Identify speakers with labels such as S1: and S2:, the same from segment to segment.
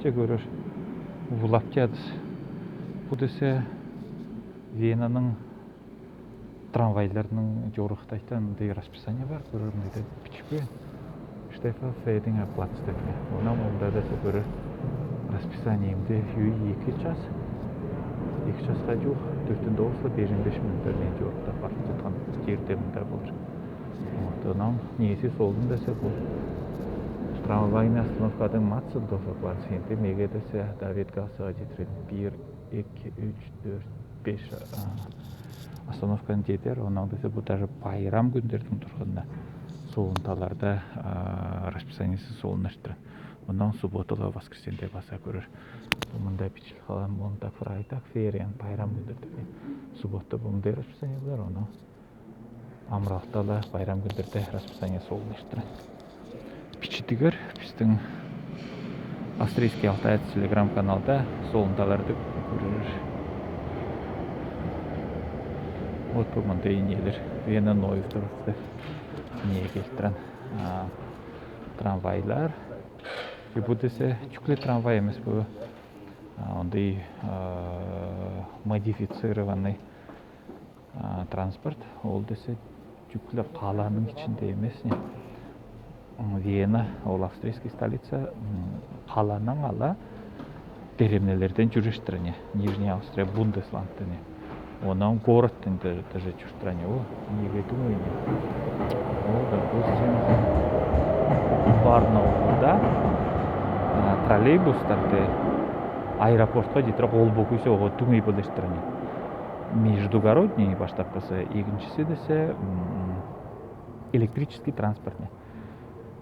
S1: же көрөр улап жадыс. Бұл десе Венаның трамвайларының жорықтайтын дей расписание бар, көрөрмейді пичпе. Штефа Фейдинга плац деді. Онан олда да көрөр расписаниемде 2 час. 2 жасқа жоқ, 4-інде олса 5-5 минуттармен жорықта барып жатқан жердерінде болыр. Онан несі солдың десе бұл трамвайна остановкадың Мацелдофа плаценте меге десе Давид Гасыға жетіреді. 1, 2, 3, 4, 5 остановканы жетер. Онан десе бұл даже байрам күндердің тұрғанда соғынталарда расписаниесі солынаштырады. Ondan subbotalar, воскресенье баса көрөр. Мында бичил калган, монда фрайтак, фериан, байрам күндөрдө. Суббота мындай расписание бар, оны амралтала байрам күндөрдө расписание солунаштырат. Бичитигер биздин австрийский алтаец телеграм-каналда солунталарды көрөр. Вот bu мындай нелер, Вена Нойвдорфте не келтирен трамвайлар. Bu dese çükle tramvay емес bu onday modifицированный транспорт. Ол десе çükle қаланың içinde емес не. Вена, ол австрийский столица, қаланың ала деревнелерден жүріштіріне. Нижняя Австрия, Бундесландты не. Онан городтен даже жүріштіріне. О, неге думаю не. Ол, допустим, Барнаулда троллейбустарды аэропортқа жетіріп ол бөкесе оғы түңей бөлештіріне. Междугородний баштап басы, екіншісі десе электрический транспортне.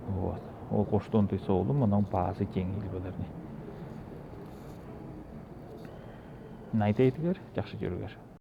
S1: Вот. Ол қоштон дейсі олы, мұнан базы кеңейл бөлеріне. Найдайдығыр, жақшы жүрігер.